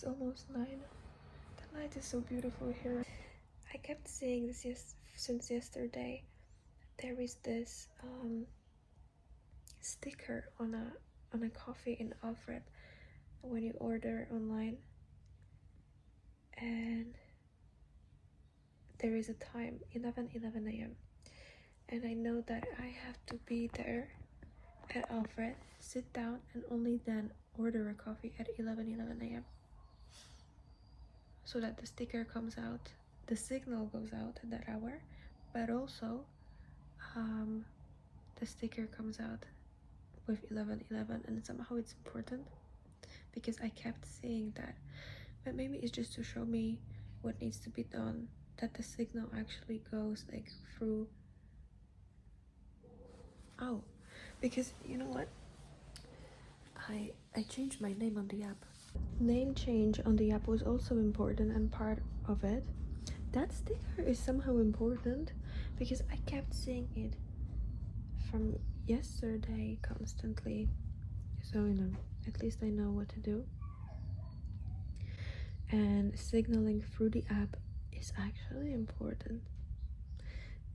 It's almost 9. The night is so beautiful here. I kept seeing this since yesterday. There is this sticker on a coffee in Alfred when you order online, and there is a time, 11 a.m. and I know that I have to be there at Alfred, sit down, and only then order a coffee at 11 a.m. so that the sticker comes out, the signal goes out at that hour, but also the sticker comes out with 11:11, and somehow it's important because I kept seeing that. But maybe it's just to show me what needs to be done, that the signal actually goes like through. Oh, because you know what, I changed my name on the app. Name change on the app was also important, and part of it, that sticker is somehow important because I kept seeing it from yesterday constantly. So at least I know what to do. And signaling through the app is actually important.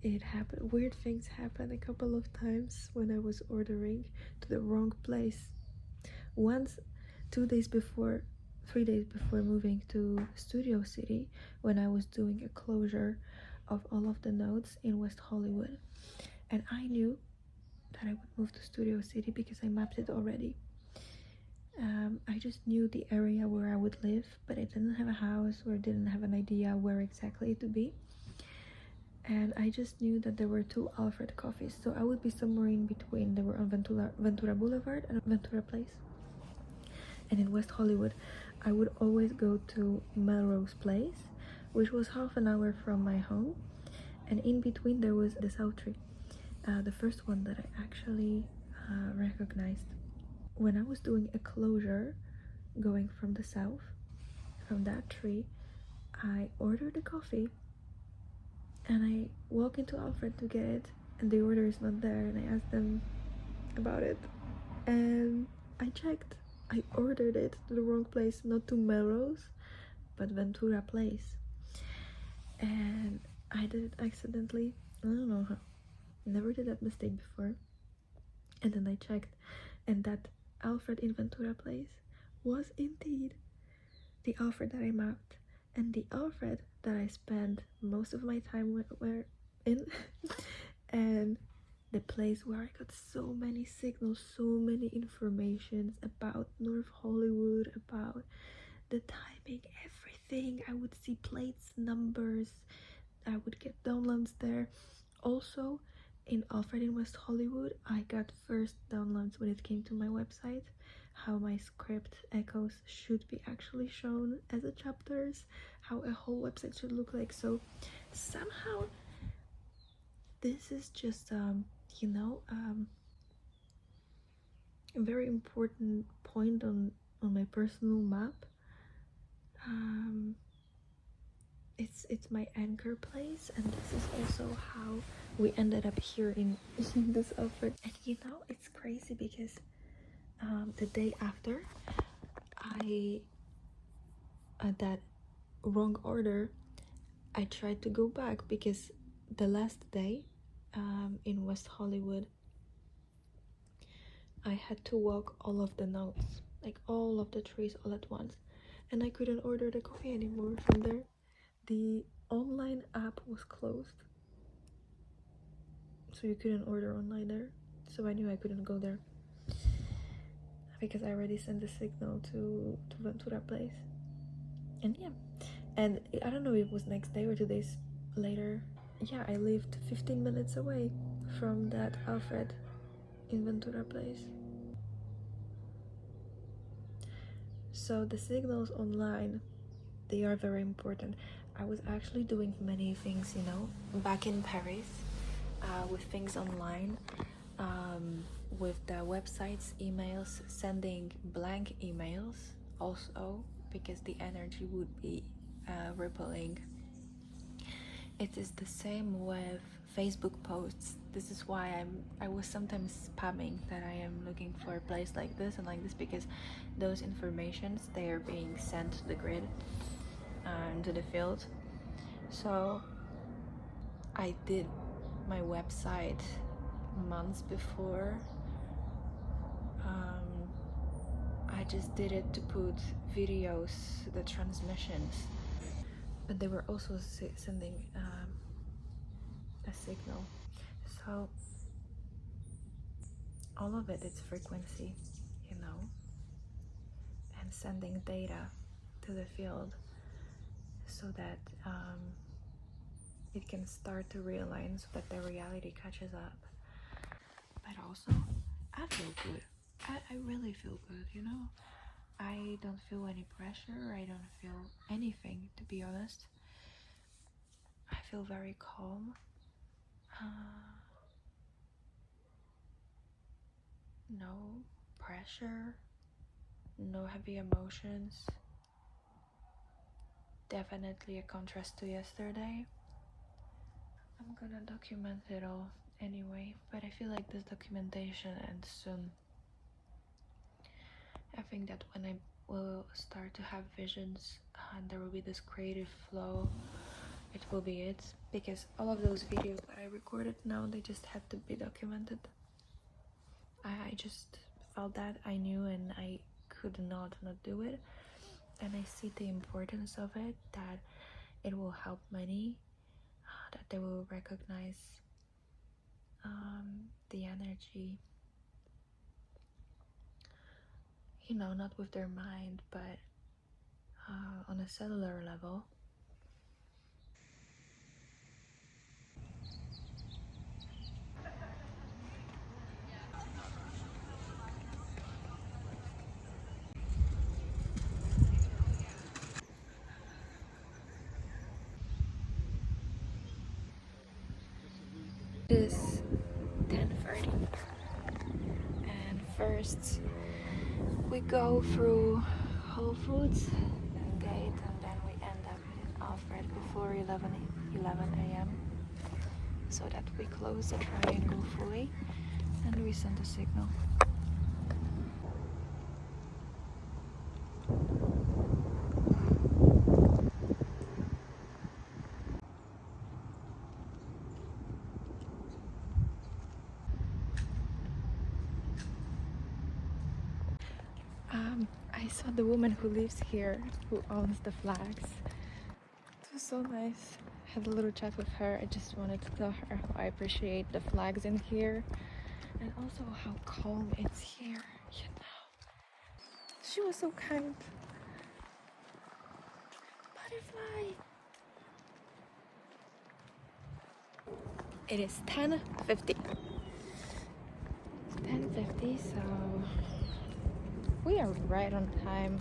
It happened, weird things happened a couple of times when I was ordering to the wrong place. Once, 3 days before moving to Studio City, when I was doing a closure of all of the nodes in West Hollywood, and I knew that I would move to Studio City because I mapped it already. I just knew the area where I would live, but I didn't have a house or didn't have an idea where exactly to be. And I just knew that there were 2 Alfred coffees, so I would be somewhere in between. They were on Ventura Boulevard and Ventura Place. And in West Hollywood, I would always go to Melrose Place, which was half an hour from my home, and in between there was the South Tree, the first one that I actually recognized. When I was doing a closure going from the south, from that tree, I ordered a coffee and I walk into Alfred to get it, and the order is not there, and I asked them about it, and I checked. I ordered it to the wrong place, not to Melrose, but Ventura Place. And I did it accidentally. I don't know how. Never did that mistake before. And then I checked, and that Alfred in Ventura Place was indeed the Alfred that I mapped, and the Alfred that I spent most of my time in and the place where I got so many signals, so many informations about North Hollywood, about the timing, everything. I would see plates, numbers, I would get downloads there. Also, in Alfred in West Hollywood, I got first downloads when it came to my website, how my script echoes should be actually shown as a chapters, how a whole website should look like. So somehow this is just a very important point on my personal map. It's my anchor place, and this is also how we ended up here in this Alfred. And it's crazy because the day after I that wrong order, I tried to go back because the last day in West Hollywood I had to walk all of the nodes, like all of the trees all at once, and I couldn't order the coffee anymore from there. The online app was closed, so you couldn't order online there, so I knew I couldn't go there because I already sent the signal to Ventura Place. And yeah, and I don't know if it was next day or 2 days later, yeah, I lived 15 minutes away from that Alfred in Ventura Place. So the signals online, they are very important. I was actually doing many things, back in Paris, with things online, with the websites, emails, sending blank emails also, because the energy would be rippling. It is the same with Facebook posts. This is why I was sometimes spamming that I am looking for a place like this and like this, because those informations, they are being sent to the grid and to the field. So I did my website months before. I just did it to put videos, the transmissions, but they were also sending a signal. So all of it is frequency, you know, and sending data to the field so that it can start to realign, so that the reality catches up. But also, I feel good. I really feel good, you know. I don't feel any pressure. I don't feel anything, to be honest. I feel very calm. No pressure, no heavy emotions. Definitely a contrast to yesterday. I'm gonna document it all anyway, but I feel like this documentation ends soon. I think that when I will start to have visions and there will be this creative flow, it will be it, because all of those videos that I recorded now, they just had to be documented. I just felt that I knew, and I could not do it, and I see the importance of it, that it will help many, that they will recognize the energy, you know, not with their mind, but on a cellular level. It is 10:30, and first we go through Whole Foods gate, and then we end up in Alfred before 11 a.m. so that we close the triangle fully and we send a signal. I saw the woman who lives here, who owns the flags. It was so nice. I had a little chat with her. I just wanted to tell her how I appreciate the flags in here, and also how calm it's here, you know. She was so kind. Butterfly! It is 10:50. 10:50, so we are right on time.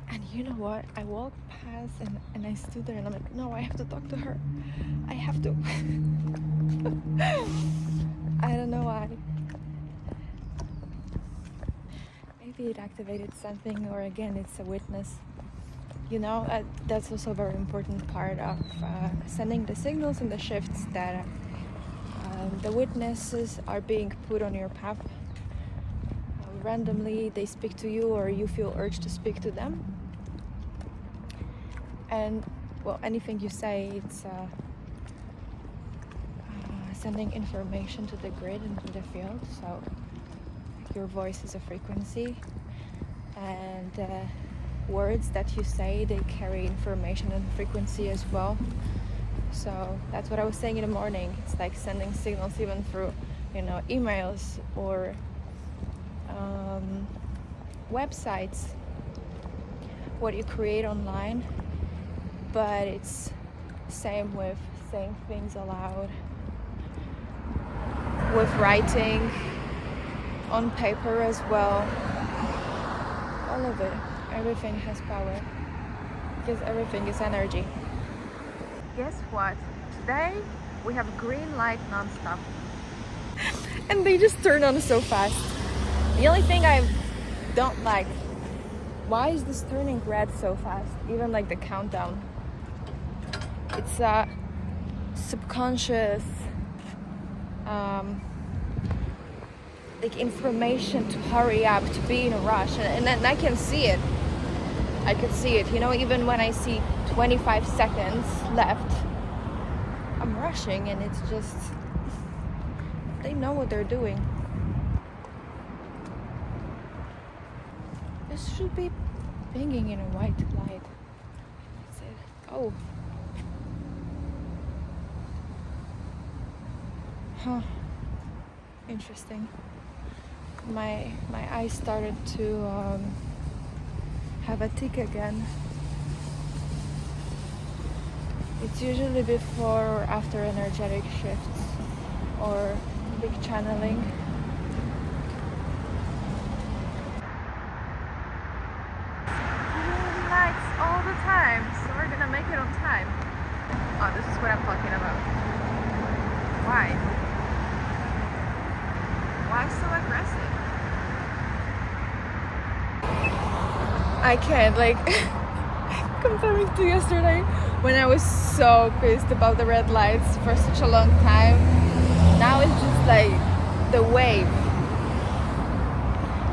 And you know what? I walked past and I stood there and I'm like, no, I have to talk to her. I have to. I don't know why. Maybe it activated something, or again, it's a witness. You know, that's also a very important part of sending the signals and the shifts, that the witnesses are being put on your path. Randomly, they speak to you, or you feel urged to speak to them. And well, anything you say, it's sending information to the grid and to the field. So your voice is a frequency, and words that you say, they carry information and frequency as well. So that's what I was saying in the morning. It's like sending signals even through, you know, emails or websites, what you create online. But it's same with saying things aloud, with writing on paper as well. All of it, everything has power, because everything is energy. Guess what? Today we have green light non-stop. And they just turn on so fast. The only thing I don't like, why is this turning red so fast? Even like the countdown. It's subconscious like information to hurry up, to be in a rush, and then I can see it. I can see it, you know, even when I see 25 seconds left, I'm rushing, and it's just, they know what they're doing. This should be pinging in a white light. That's it. Oh. Huh. Interesting. My eyes started to have a tick again. It's usually before or after energetic shifts or big channeling. Lights all the time, so we're gonna make it on time. Oh, this is what I'm talking about. Why? Why so aggressive? I can't, like, comparing to yesterday when I was so pissed about the red lights for such a long time. Now it's just like the wave.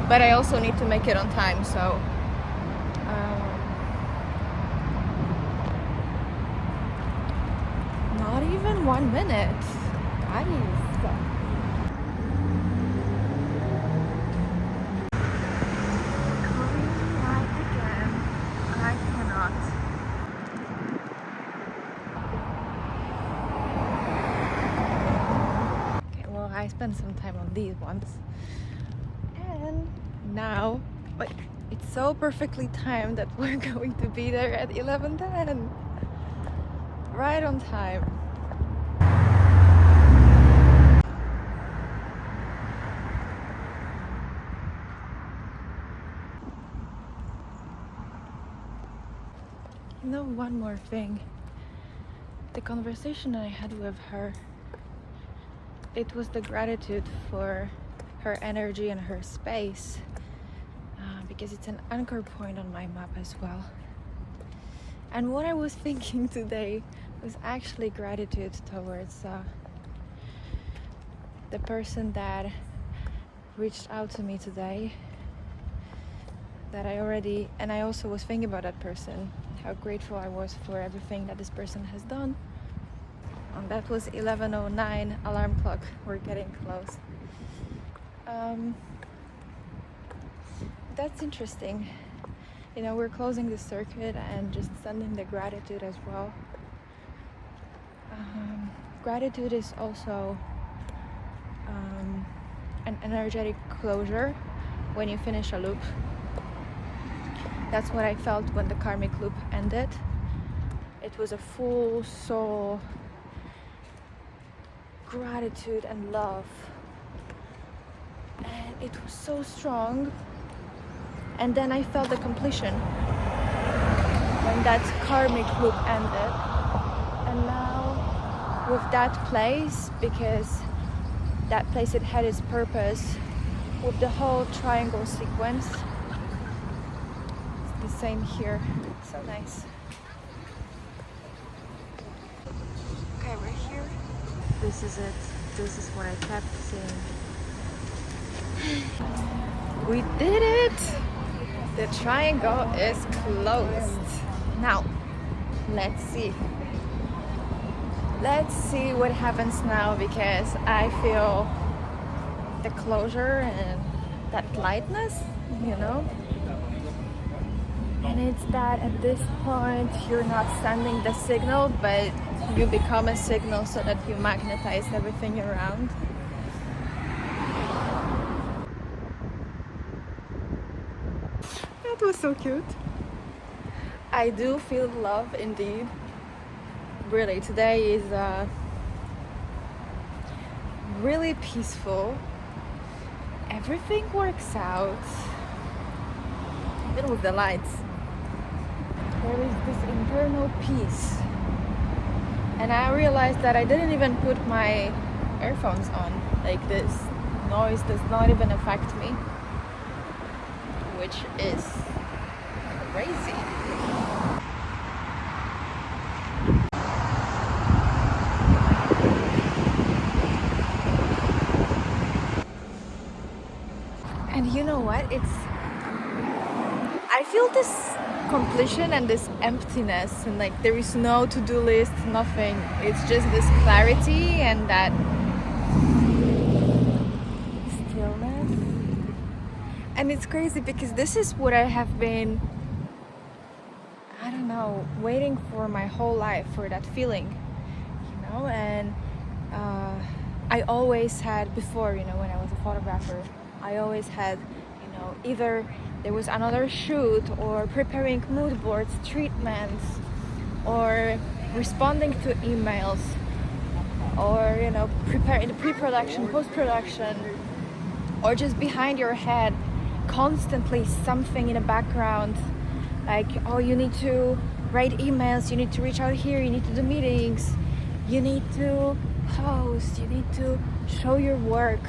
But I also need to make it on time, so not even 1 minute. Guys. I spent some time on these ones, and now it's so perfectly timed that we're going to be there at 11:10, right on time. You know, one more thing, the conversation I had with her, it was the gratitude for her energy and her space, because it's an anchor point on my map as well. And what I was thinking today was actually gratitude towards the person that reached out to me today, that I also was thinking about that person, how grateful I was for everything that this person has done. And that was 11:09 alarm clock. We're getting close. That's interesting. You know, we're closing the circuit and just sending the gratitude as well. Gratitude is also an energetic closure when you finish a loop. That's what I felt when the karmic loop ended. It was a full soul gratitude and love, and it was so strong. And then I felt the completion when that karmic loop ended. And now with that place, because that place, it had its purpose, with the whole triangle sequence, it's the same here. So nice. Okay, we're here. This is it. This is what I kept seeing. We did it! The triangle is closed. Now, let's see. Let's see what happens now, because I feel the closure and that lightness, you know? And it's that at this point you're not sending the signal, but you become a signal so that you magnetize everything around. That was so cute. I do feel love indeed. Really, today is really peaceful. Everything works out. Even with the lights. There is this internal peace. And I realized that I didn't even put my earphones on. Like, this noise does not even affect me, which is crazy. My And you know what? I feel this completion and this emptiness, and like there is no to-do list, nothing. It's just this clarity and that stillness. And it's crazy because this is what I have been, I don't know, waiting for my whole life, for that feeling, you know. And I always had before, you know, when I was a photographer, I always had, you know, either there was another shoot or preparing mood boards, treatments, or responding to emails, or, you know, preparing the pre-production, post-production, or just behind your head, constantly something in the background, like, oh, you need to write emails, you need to reach out here, you need to do meetings, you need to post, you need to show your work.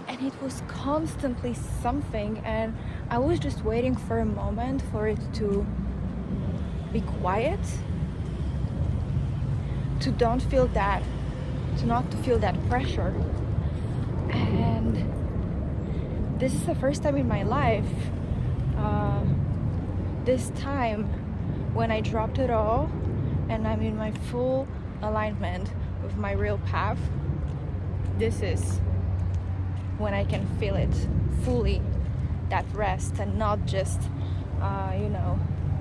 And it was constantly something, and I was just waiting for a moment for it to be quiet, to not feel that pressure. And this is the first time in my life, this time when I dropped it all and I'm in my full alignment with my real path. This is when I can feel it fully, that rest, and not just you know,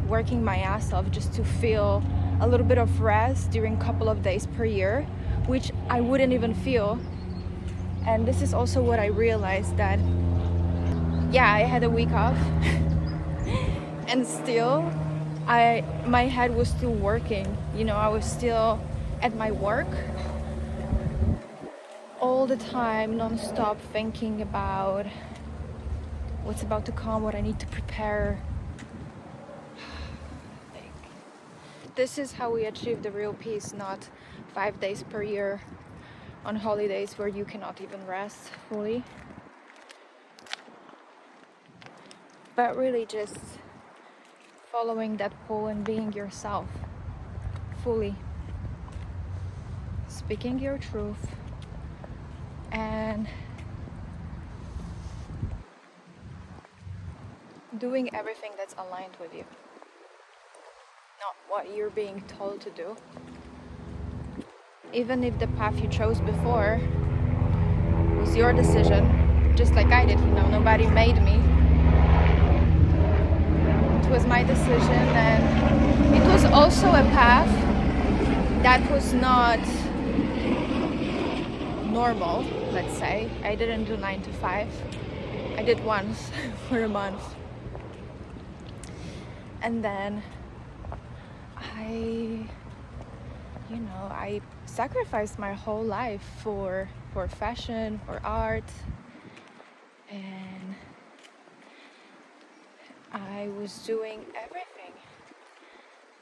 working my ass off just to feel a little bit of rest during a couple of days per year, which I wouldn't even feel. And this is also what I realized, that yeah, I had a week off and still my head was still working, you know. I was still at my work all the time, non-stop, thinking about what's about to come, what I need to prepare. This is how we achieve the real peace, not 5 days per year on holidays where you cannot even rest fully, but really just following that pull and being yourself fully, speaking your truth, and doing everything that's aligned with you, not what you're being told to do. Even if the path you chose before was your decision, just like I did, you know, nobody made me. It was my decision, and it was also a path that was not normal, let's say. I didn't do 9 to 5. I did once for a month. And then I sacrificed my whole life for fashion, for art, and I was doing everything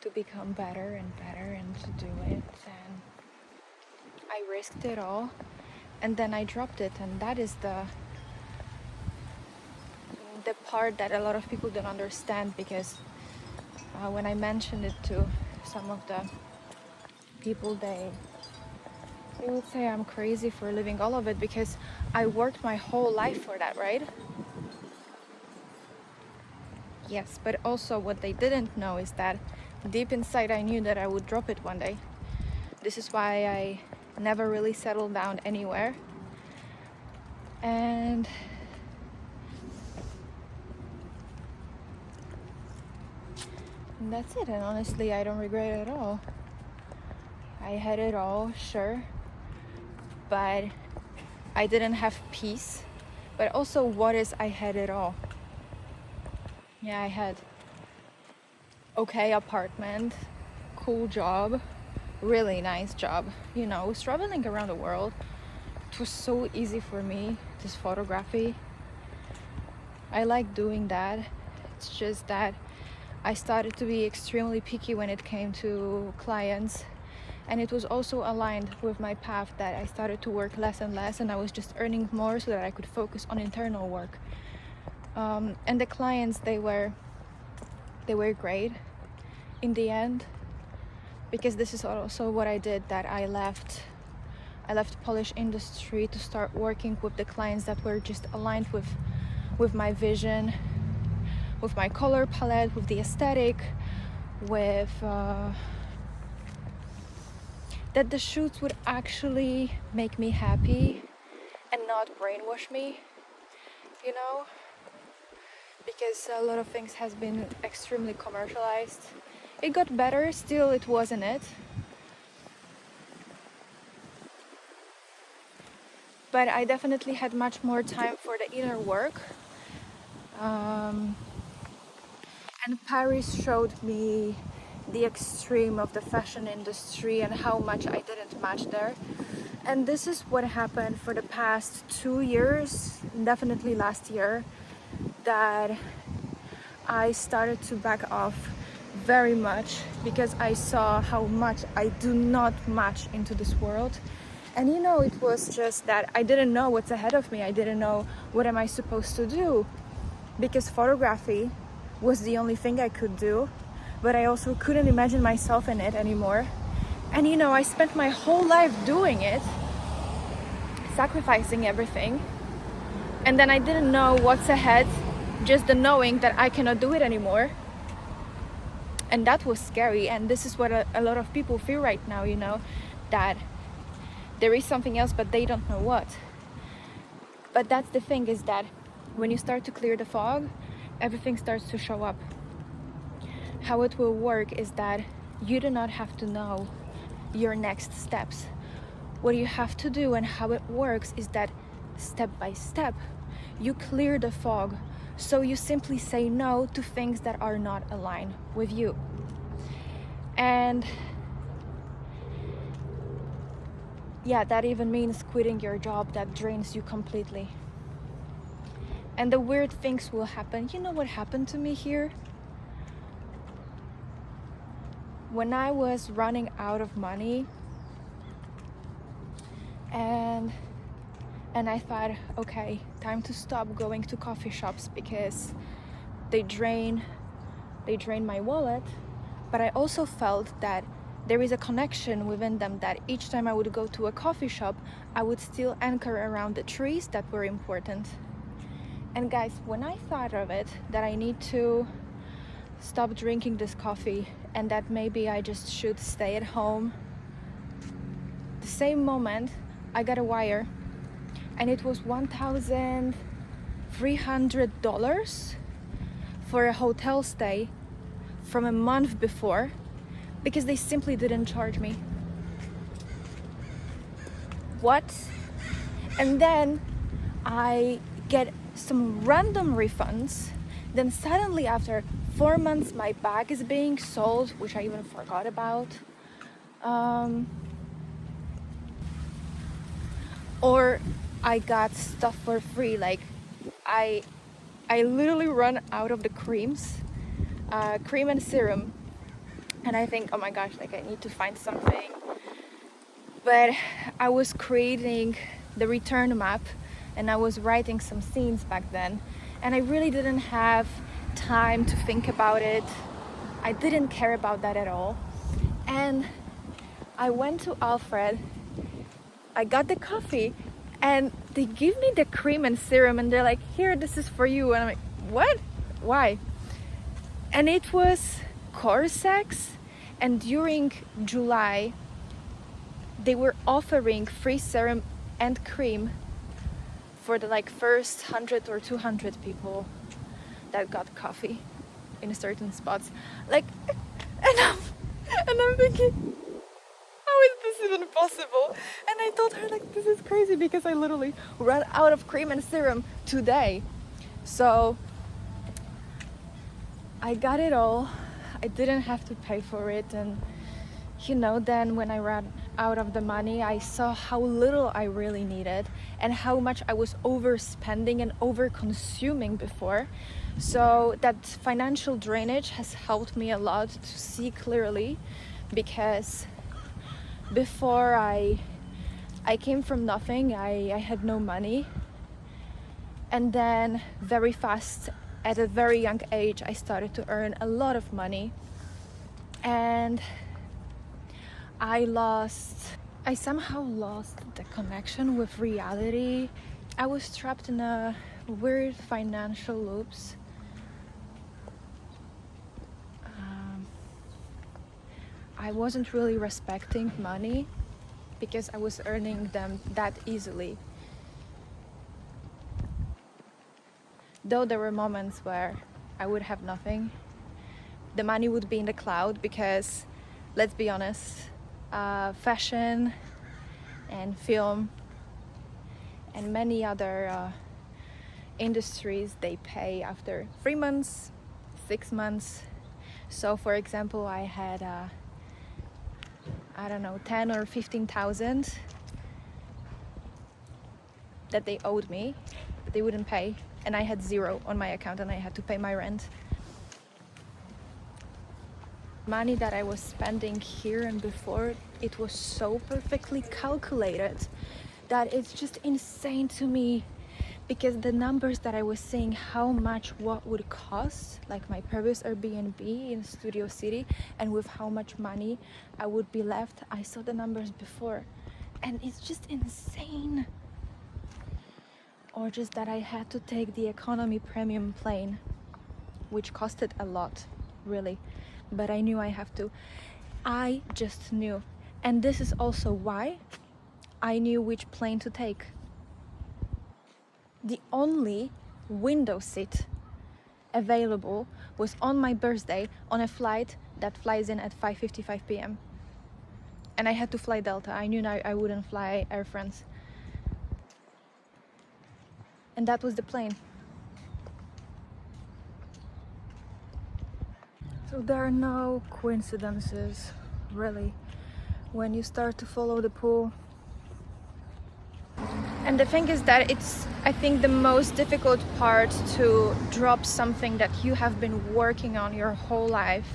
to become better and better and to do it, and I risked it all, and then I dropped it. And that is the part that a lot of people don't understand, because when I mentioned it to some of the people, they would say I'm crazy for leaving all of it, because I worked my whole life for that, right? Yes, but also what they didn't know is that deep inside I knew that I would drop it one day. This is why I never really settled down anywhere. And that's it. And honestly, I don't regret it at all. I had it all, sure, but I didn't have peace. But also, what is I had it all? Yeah, I had okay apartment, cool job, really nice job. You know, I was traveling around the world. It was so easy for me, this photography. I like doing that. It's just that I started to be extremely picky when it came to clients, and it was also aligned with my path that I started to work less and less, and I was just earning more so that I could focus on internal work. And the clients, they were great in the end, because this is also what I did, that I left I left polish industry to start working with the clients that were just aligned with my vision, with my color palette, with the aesthetic, with that the shoots would actually make me happy and not brainwash me, you know, because a lot of things has been extremely commercialized. It got better, still it wasn't it. But I definitely had much more time for the inner work. And Paris showed me the extreme of the fashion industry and how much I didn't match there. And this is what happened for the past 2 years, definitely last year, that I started to back off very much because I saw how much I do not match into this world. And you know, it was just that I didn't know what's ahead of me. I didn't know what am I supposed to do, because photography was the only thing I could do, but I also couldn't imagine myself in it anymore. And you know, I spent my whole life doing it, sacrificing everything, and then I didn't know what's ahead, just the knowing that I cannot do it anymore. And that was scary. And this is what a lot of people feel right now, you know, that there is something else, but they don't know what. But that's the thing, is that when you start to clear the fog, everything starts to show up. How it will work is that you do not have to know your next steps. What you have to do and how it works is that step by step, you clear the fog. So you simply say no to things that are not aligned with you. And yeah, that even means quitting your job that drains you completely. And the weird things will happen. You know what happened to me here? When I was running out of money, and I thought, okay, time to stop going to coffee shops because they drain my wallet. But I also felt that there is a connection within them, that each time I would go to a coffee shop, I would still anchor around the trees that were important. And guys, when I thought of it, that I need to stop drinking this coffee and that maybe I just should stay at home, the same moment I got a wire, and it was $1,300 for a hotel stay from a month before, because they simply didn't charge me. What? And then I get some random refunds. Then suddenly after 4 months my bag is being sold, which I even forgot about. Or I got stuff for free. Like I literally run out of the creams, cream and serum, and I think, oh my gosh, like I need to find something. But I was creating the return map and I was writing some scenes back then, and I really didn't have time to think about it. I didn't care about that at all. And I went to Alfred, I got the coffee, and they give me the cream and serum and they're like, here, this is for you. And I'm like, what? Why? And it was core sex. And during July, they were offering free serum and cream for the first 100 or 200 people that got coffee in certain spots. And I'm thinking, how is this even possible? And I told her, this is crazy, because I literally ran out of cream and serum today. So I got it all. I didn't have to pay for it. And then when I ran out of the money, I saw how little I really needed and how much I was overspending and over consuming before. So that financial drainage has helped me a lot to see clearly, because before I came from nothing. I had no money, and then very fast, at a very young age, I started to earn a lot of money, and I lost I somehow lost the connection with reality. I was trapped in a weird financial loops. I wasn't really respecting money because I was earning them that easily. Though there were moments where I would have nothing, the money would be in the cloud because, let's be honest, fashion and film and many other industries, they pay after 3 months, 6 months. So for example, I had I don't know, 10 or 15,000 that they owed me, but they wouldn't pay, and I had 0 on my account and I had to pay my rent. Money that I was spending here and before, it was so perfectly calculated that it's just insane to me, because the numbers that I was seeing how much what would cost, like my previous Airbnb in Studio City, and with how much money I would be left, I saw the numbers before and it's just insane. Or just that I had to take the economy premium plane, which costed a lot, really, but I knew I have to. I just knew. And this is also why I knew which plane to take. The only window seat available was on my birthday on a flight that flies in at 5:55 p.m. And I had to fly Delta. I knew I wouldn't fly Air France. And that was the plane. So there are no coincidences, really, when you start to follow the pool. And the thing is that it's, I think, the most difficult part to drop something that you have been working on your whole life,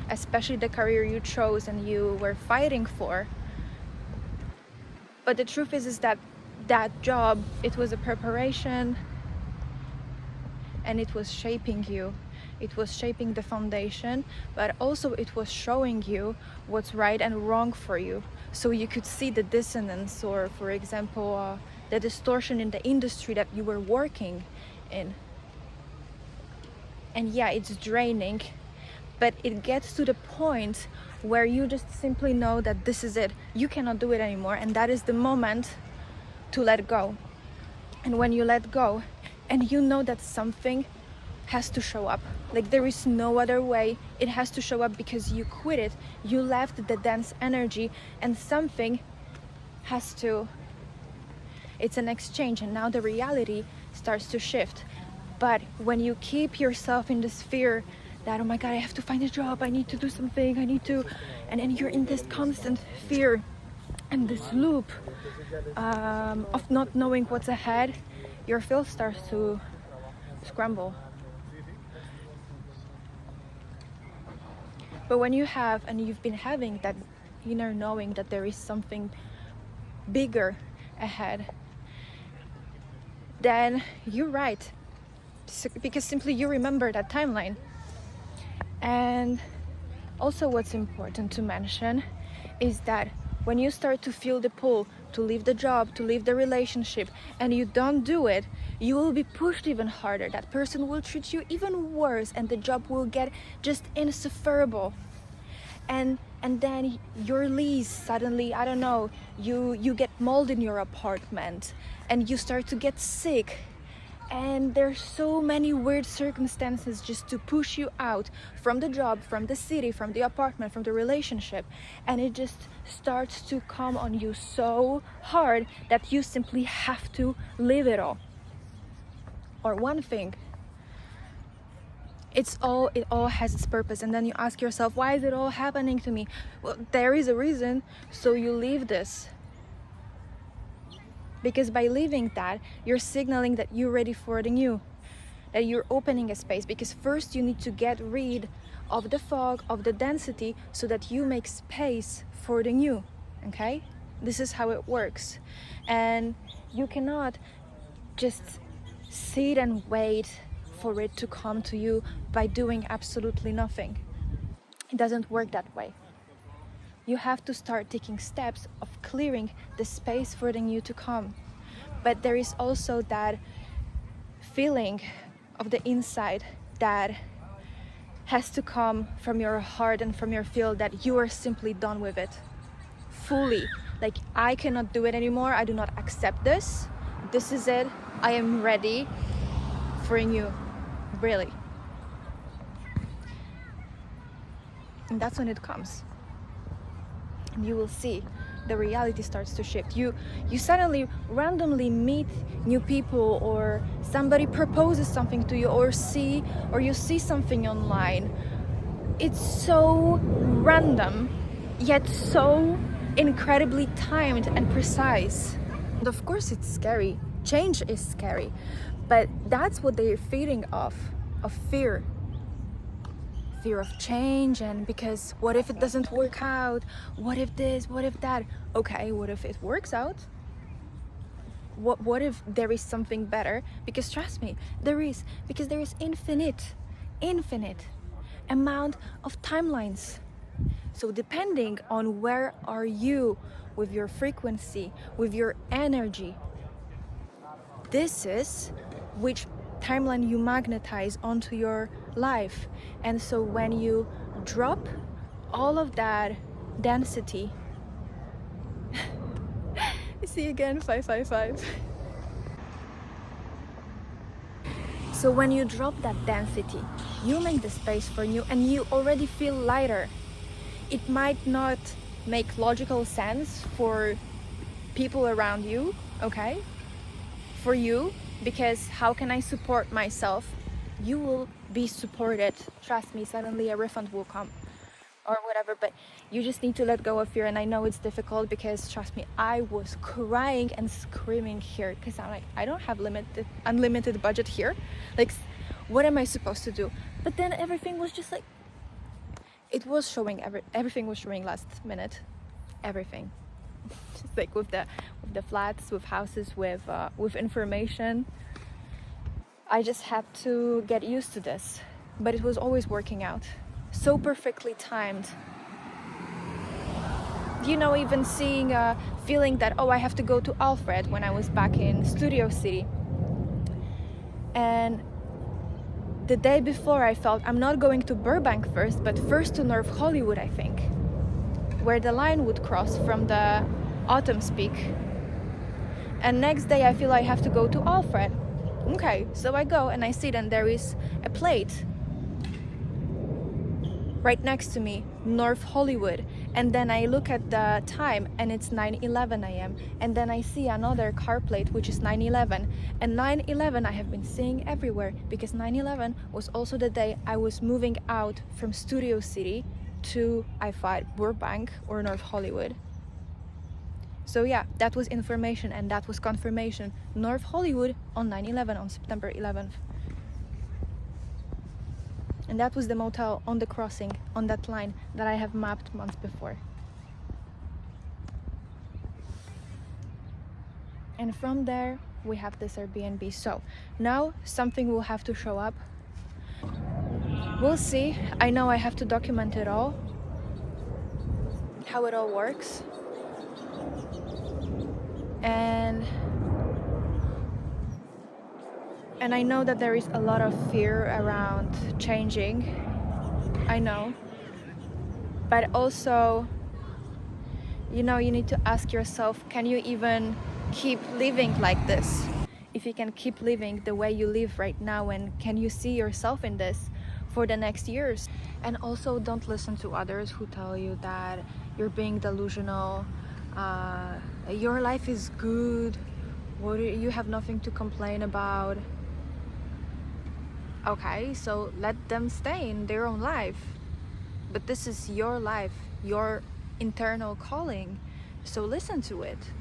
especially the career you chose and you were fighting for. But the truth is that that job, it was a preparation and it was shaping you. It was shaping the foundation, but also it was showing you what's right and wrong for you. So you could see the dissonance, or for example, the distortion in the industry that you were working in. And yeah, it's draining, but it gets to the point where you just simply know that this is it. You cannot do it anymore, and that is the moment to let go. And when you let go, and you know that something has to show up, like there is no other way, it has to show up because you quit it, you left the dense energy, and something has to, it's an exchange, and now the reality starts to shift. But when you keep yourself in this fear that, oh my god, I have to find a job, I need to do something, I need to, and then you're in this constant fear and this loop of not knowing what's ahead, your field starts to scramble. But when you have, and you've been having that inner knowing that there is something bigger ahead, then you're right, because simply you remember that timeline. And also what's important to mention is that when you start to feel the pull to leave the job, to leave the relationship, and you don't do it, you will be pushed even harder. That person will treat you even worse, and the job will get just insufferable. And then your lease suddenly, I don't know, you get mold in your apartment, and you start to get sick. And there's so many weird circumstances just to push you out from the job, from the city, from the apartment, from the relationship. And it just starts to come on you so hard that you simply have to leave it all. Or one thing. It all has its purpose. And then you ask yourself, why is it all happening to me? Well, there is a reason, so you leave this. Because by leaving that, you're signaling that you're ready for the new, that you're opening a space. Because first you need to get rid of the fog, of the density, so that you make space for the new, okay? This is how it works. And you cannot just sit and wait for it to come to you by doing absolutely nothing. It doesn't work that way. You have to start taking steps of clearing the space for the new to come. But there is also that feeling of the inside that has to come from your heart and from your feel that you are simply done with it. Fully. Like, I cannot do it anymore. I do not accept this. This is it. I am ready for a new. Really. And that's when it comes. And you will see the reality starts to shift. You suddenly randomly meet new people, or somebody proposes something to you, or you see something online. It's so random, yet so incredibly timed and precise. And of course it's scary. Change is scary. But that's what they're feeding off, of fear. Fear of change, and because what if it doesn't work out? What if this? What if that? Okay, what if it works out? What if there is something better? Because trust me, there is. Because there is infinite amount of timelines. So depending on where are you with your frequency, with your energy, this is which timeline you magnetize onto your life. And so when you drop all of that density, see again 555. So when you drop that density, you make the space for new, and you already feel lighter. It might not make logical sense for people around you, okay? For you, because how can I support myself? You will be supported. Trust me, suddenly a refund will come or whatever, but you just need to let go of fear. And I know it's difficult, because trust me, I was crying and screaming here, because I'm like, I don't have unlimited budget here. Like, what am I supposed to do? But then everything was just like, it was showing, everything was showing last minute. Everything. Just like with the flats, with houses, with information. I just had to get used to this, but it was always working out, so perfectly timed. You know, even seeing, feeling that, oh, I have to go to Alfred when I was back in Studio City, and the day before I felt I'm not going to Burbank first, but first to North Hollywood, I think, where the line would cross from the Autumn's Peak. And next day I feel I have to go to Alfred. Okay, so I go and I see then there is a plate right next to me, North Hollywood. And then I look at the time and it's 9:11 a.m. And then I see another car plate, which is 9:11. And 9:11 I have been seeing everywhere, because 9:11 was also the day I was moving out from Studio City to I-5 Burbank or North Hollywood. So yeah, that was information, and that was confirmation. North Hollywood on 9/11, on September 11th. And that was the motel on the crossing, on that line that I have mapped months before. And from there, we have this Airbnb. So now something will have to show up. We'll see. I know I have to document it all, how it all works. And I know that there is a lot of fear around changing. I know. But also, you know, you need to ask yourself, can you even keep living like this? If you can keep living the way you live right now, and can you see yourself in this for the next years? And also, don't listen to others who tell you that you're being delusional, your life is good, you have nothing to complain about. Okay, so let them stay in their own life. But this is your life, your internal calling. So listen to it.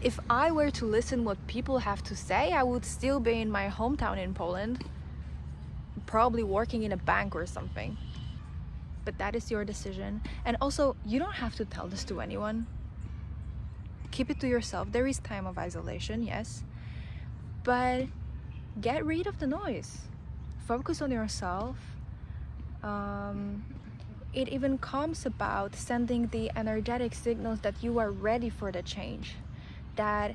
If I were to listen what people have to say, I would still be in my hometown in Poland, probably working in a bank or something. But that is your decision. And also, you don't have to tell this to anyone. Keep it to yourself. There is time of isolation, yes. But get rid of the noise. Focus on yourself. It even comes about sending the energetic signals that you are ready for the change, that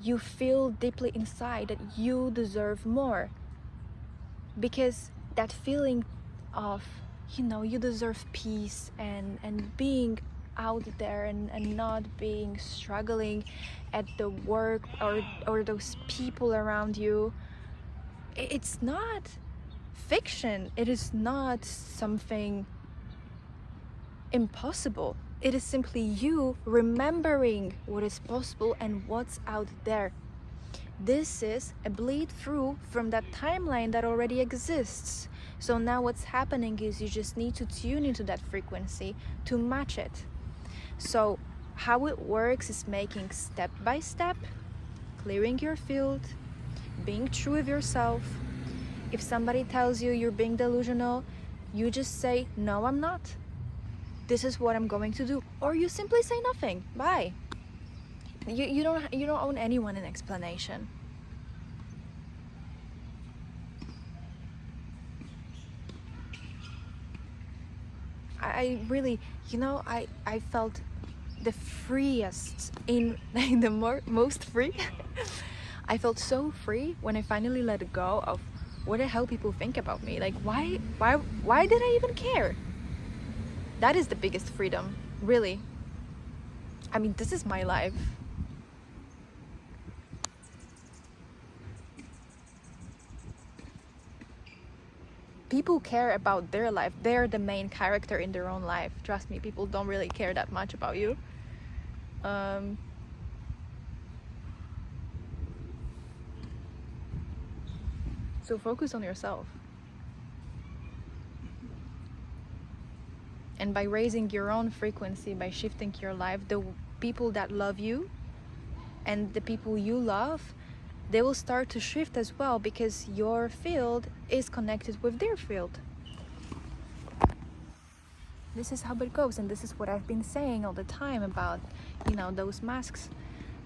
you feel deeply inside that you deserve more. Because that feeling of, you deserve peace and being out there and not being struggling at the work or those people around you, it's not fiction. It is not something impossible. It is simply you remembering what is possible and what's out there. This is a bleed through from that timeline that already exists. So now what's happening is you just need to tune into that frequency to match it. So how it works is making step by step, clearing your field, being true with yourself. If somebody tells you you're being delusional, you just say, no, I'm not. This is what I'm going to do. Or you simply say nothing. Bye. You don't owe anyone an explanation. I really, I felt the freest in the most free. I felt so free when I finally let go of what the hell people think about me. Like, why did I even care? That is the biggest freedom, really. I mean, this is my life. People care about their life. They're the main character in their own life. Trust me, people don't really care that much about you. So focus on yourself. And by raising your own frequency, by shifting your life, the people that love you and the people you love, they will start to shift as well, because your field is connected with their field. This is how it goes, and this is what I've been saying all the time about, those masks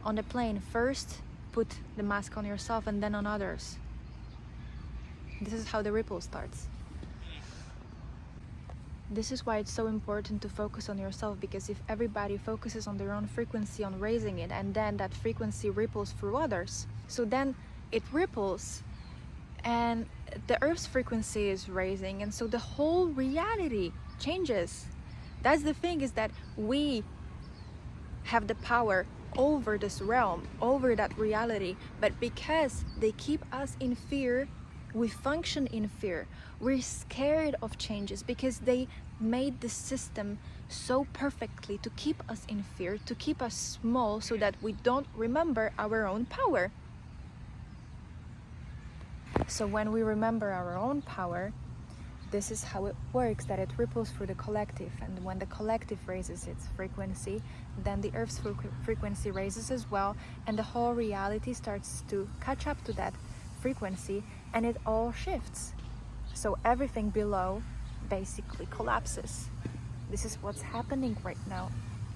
on the plane. First, put the mask on yourself and then on others. This is how the ripple starts. This is why it's so important to focus on yourself, because if everybody focuses on their own frequency, on raising it, and then that frequency ripples through others, so then it ripples and the Earth's frequency is raising, and so the whole reality changes. That's the thing, is that we have the power over this realm, over that reality, but because they keep us in fear, we function in fear. We're scared of changes because they made the system so perfectly to keep us in fear, to keep us small, so that we don't remember our own power. So when we remember our own power, this is how it works, that it ripples through the collective, and when the collective raises its frequency, then the Earth's frequency raises as well, and the whole reality starts to catch up to that frequency, and it all shifts. So everything below basically collapses. This is what's happening right now.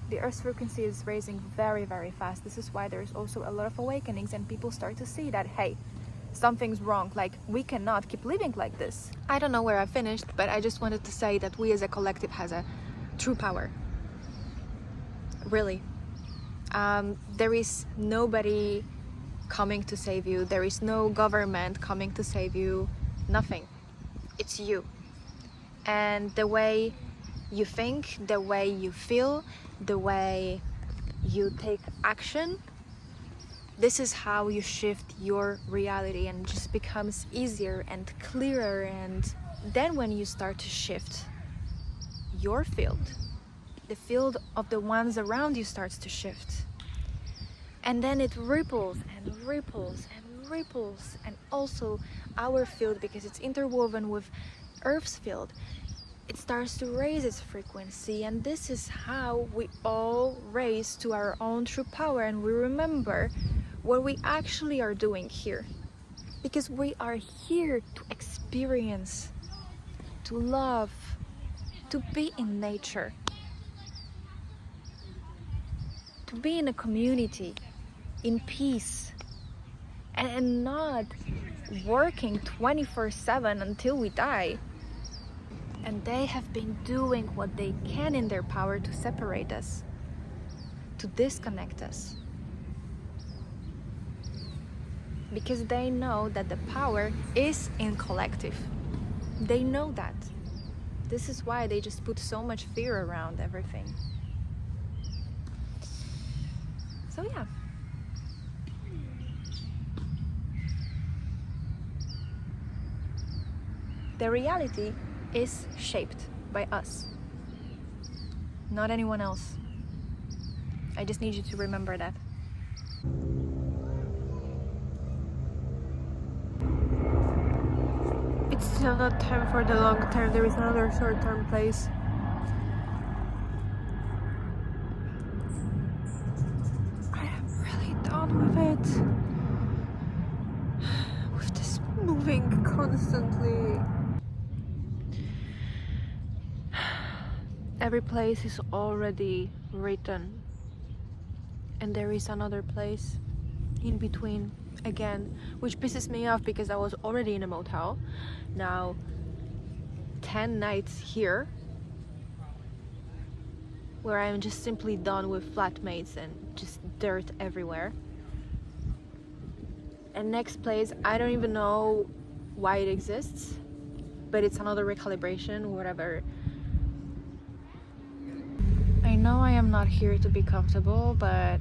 The Earth's frequency is raising very, very fast. This is why there's also a lot of awakenings, and people start to see that, hey, something's wrong. Like, we cannot keep living like this. I don't know where I finished, but I just wanted to say that we as a collective has a true power. Really. There is nobody coming to save you. There is no government coming to save you. Nothing. It's you. And the way you think, the way you feel, the way you take action, this is how you shift your reality, and it just becomes easier and clearer. And then when you start to shift your field, the field of the ones around you starts to shift. And then it ripples and ripples and ripples. And also our field, because it's interwoven with Earth's field, it starts to raise its frequency. And this is how we all raise to our own true power, and we remember what we actually are doing here. Because we are here to experience, to love, to be in nature, to be in a community, in peace, and not working 24/7 until we die. And they have been doing what they can in their power to separate us, to disconnect us. Because they know that the power is in collective. They know that. This is why they just put so much fear around everything. So yeah. The reality is shaped by us, not anyone else. I just need you to remember that. It's still not time for the long term. There is another short term place. I am really done with it. With this moving constantly. Every place is already written, and there is another place in between again, which pisses me off because I was already in a motel. Now 10 nights here where I'm just simply done with flatmates and just dirt everywhere. And next place, I don't even know why it exists, but it's another recalibration, whatever. I know I am not here to be comfortable, but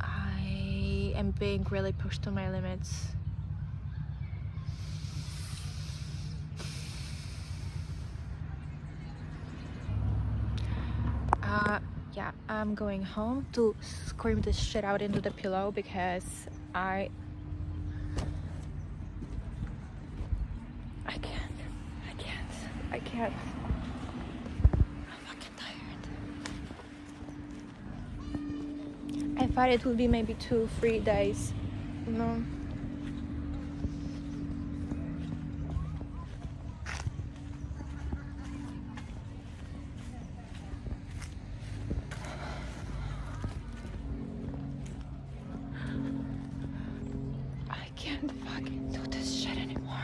I am being really pushed to my limits. Yeah, I'm going home to scream this shit out into the pillow because I can't. I'm fucking tired. I thought it would be maybe 2-3 days. No. I can't fucking do this shit anymore.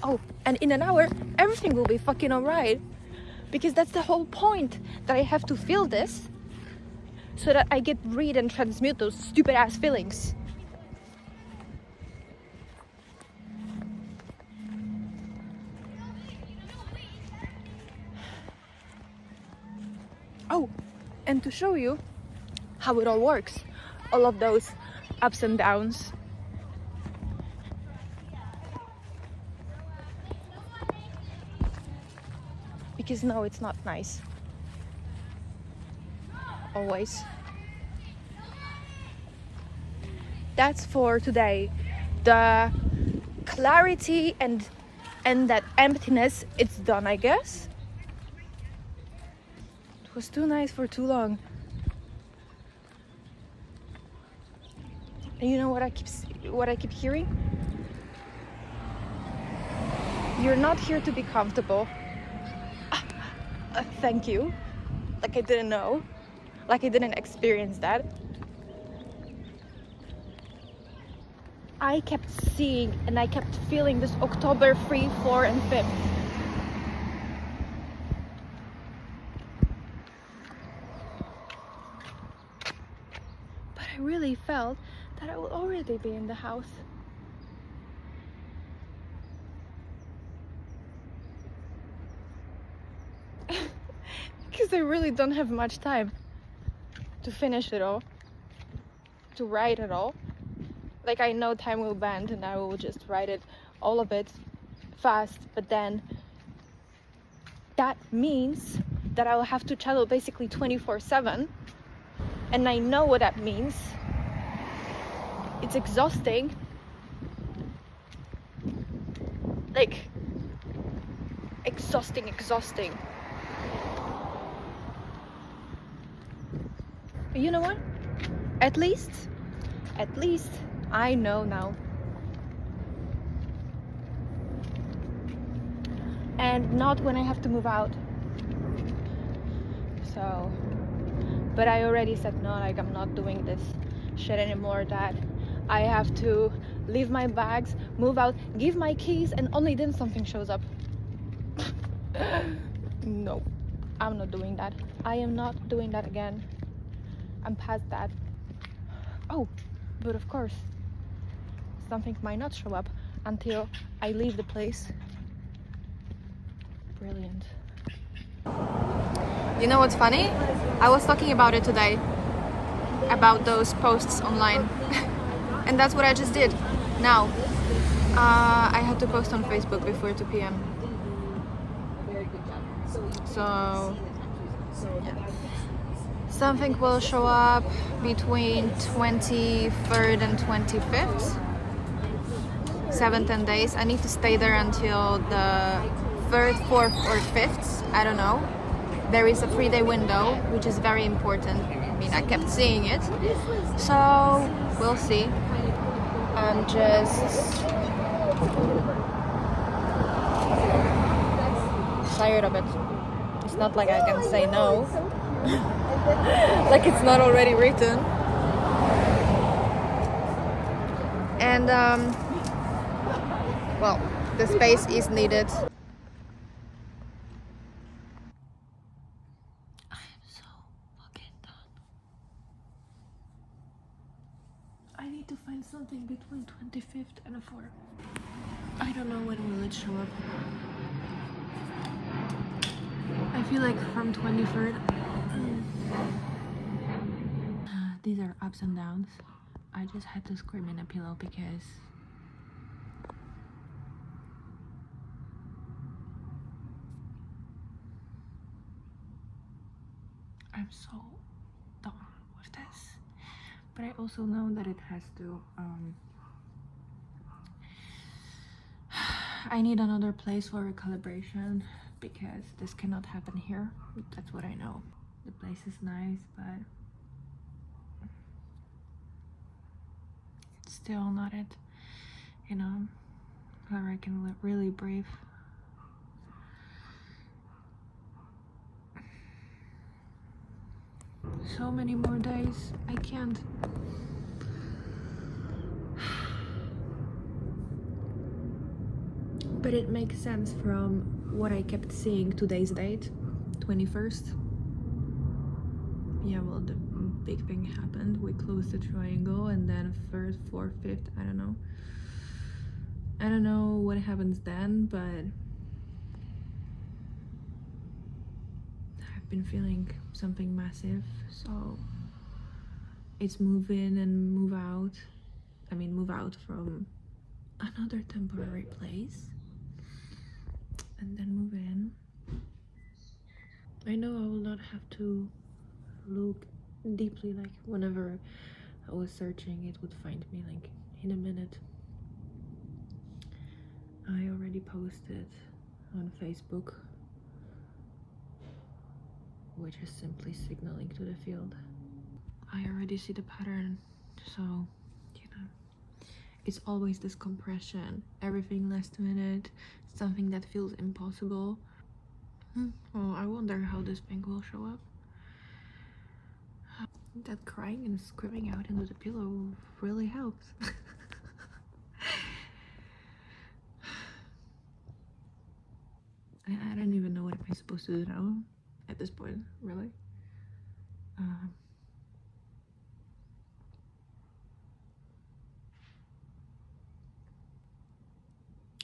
Oh, and in an hour, everything will be fucking alright. Because that's the whole point, that I have to feel this so that I get rid and transmute those stupid ass feelings. Oh, and to show you how it all works, all of those ups and downs. Because no, it's not nice. Always. That's for today. The clarity and that emptiness, it's done, I guess. It was too nice for too long. And you know what I keep hearing? You're not here to be comfortable. Thank you. Like I didn't know. Like I didn't experience that. I kept seeing and I kept feeling this October 3, 4, and 5th. But I really felt that I would already be in the house. Because I really don't have much time to finish it all, to write it all. Like I know time will bend and I will just write it, all of it, fast, but then that means that I will have to channel basically 24/7, and I know what that means. It's exhausting. Like, exhausting. But you know what? At least I know now. And not when I have to move out. So, but I already said no, like I'm not doing this. shit anymore that I have to leave my bags, move out, give my keys, and only then something shows up. No, I'm not doing that. I am not doing that again. I'm past that. Oh, but of course, something might not show up until I leave the place. Brilliant. You know what's funny? I was talking about it today, about those posts online. And that's what I just did. Now, I had to post on Facebook before 2 p.m. So, yeah. Something will show up between 23rd and 25th. 7-10 days. I need to stay there until the 3rd, 4th or 5th. I don't know. There is a 3-day window, which is very important. I mean, I kept seeing it. So, we'll see. I'm just tired of it. It's not like I can say no. Like it's not already written. And well, the space is needed. I am so fucking done. I need to find something between 25th and 4th. I don't know when will it show up. I feel like from 23rd. These are ups and downs. I just had to scream in a pillow because I'm so done with this. But I also know that it has to I need another place for recalibration because this cannot happen here. That's what I know. The place is nice, but it's still not it, you know, where I can really breathe. So many more days. I can't. But it makes sense from what I kept seeing today's date, 21st. Yeah, well, the big thing happened. We closed the triangle, and then 3rd, 4th, 5th, I don't know. I don't know what happens then, but I've been feeling something massive, so it's move in and move out. I mean, move out from another temporary place and then move in. I know I will not have to look deeply, like whenever I was searching it would find me like in a minute. I already posted on Facebook, which is simply signaling to the field. I already see the pattern, so you know, it's always this compression, everything last minute, something that feels impossible. Oh, I wonder how this thing will show up. That crying and screaming out into the pillow really helps. I don't even know what I'm supposed to do now at this point, really.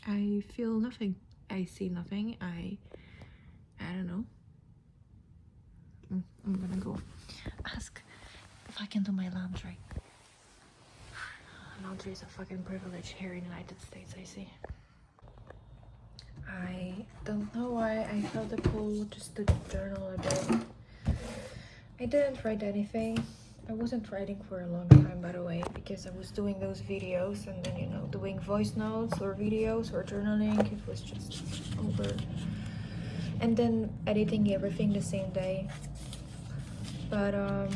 I feel nothing. I see nothing. I don't know. I'm gonna go ask if I can do my laundry. Laundry is a fucking privilege here in the United States, I see. I don't know why I felt the pull just to journal a bit. I didn't write anything. I wasn't writing for a long time, by the way, because I was doing those videos and then, you know, doing voice notes or videos or journaling. It was just over. And then editing everything the same day. But I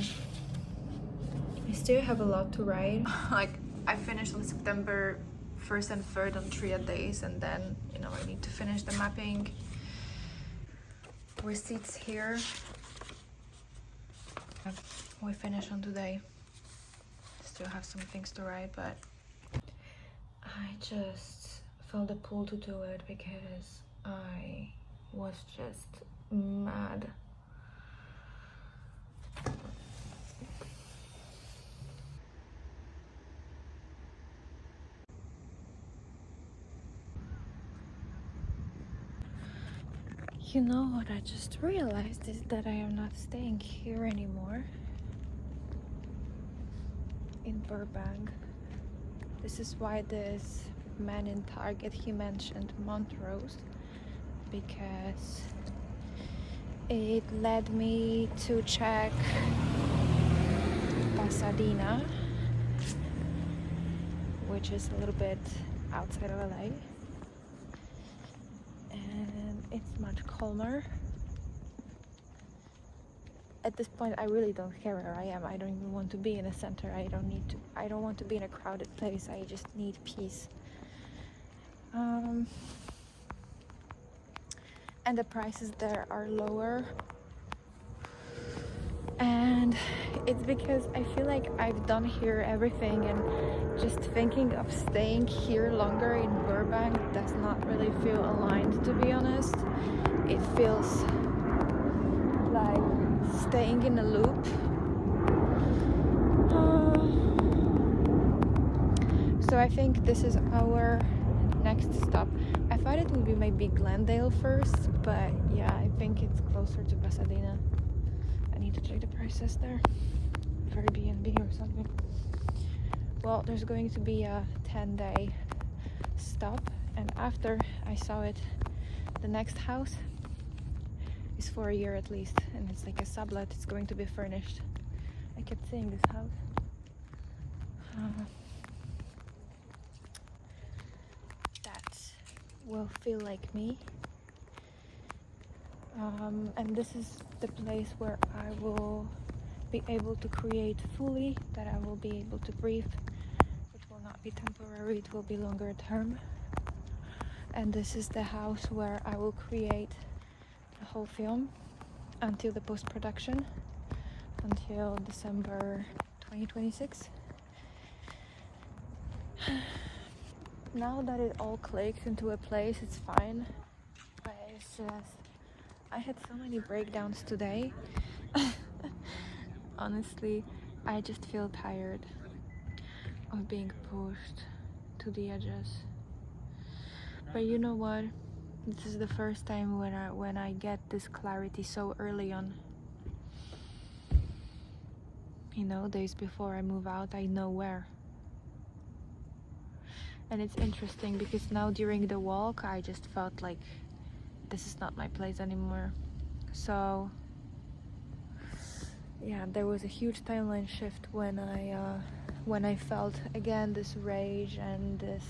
still have a lot to write. Like, I finished on September 1st and 3rd on 3 days, and then, you know, I need to finish the mapping. Receipts here. We finish on today. still have some things to write, but I just felt the pull to do it because I was just mad. You know what I just realized is that I am not staying here anymore in Burbank. This is why this man in Target, he mentioned Montrose, because it led me to check Pasadena, which is a little bit outside of LA, and it's much calmer. At this point, I really don't care where I am. I don't even want to be in a center. I don't want to be in a crowded place. I just need peace. And the prices there are lower. And it's because I feel like I've done here everything, and just thinking of staying here longer in Burbank does not really feel aligned, to be honest. It feels like staying in a loop. So I think this is our next stop. I thought it would be maybe Glendale first, but yeah, I think it's closer to Pasadena. I need to check the prices there for Airbnb or something. Well, there's going to be a 10-day stop, and after I saw it, the next house is for a year at least, and it's like a sublet. It's going to be furnished. I kept seeing this house. That will feel like me. And this is the place where I will be able to create fully, that I will be able to breathe. It will not be temporary, it will be longer term. And this is the house where I will create the whole film until the post-production, until December 2026. Now that it all clicks into a place, it's fine. But it's just, I had so many breakdowns today. Honestly, I just feel tired of being pushed to the edges. But you know what? This is the first time when I get this clarity so early on. You know, days before I move out, I know where. And it's interesting because now during the walk, I just felt like this is not my place anymore. So yeah, there was a huge timeline shift when I felt again this rage and this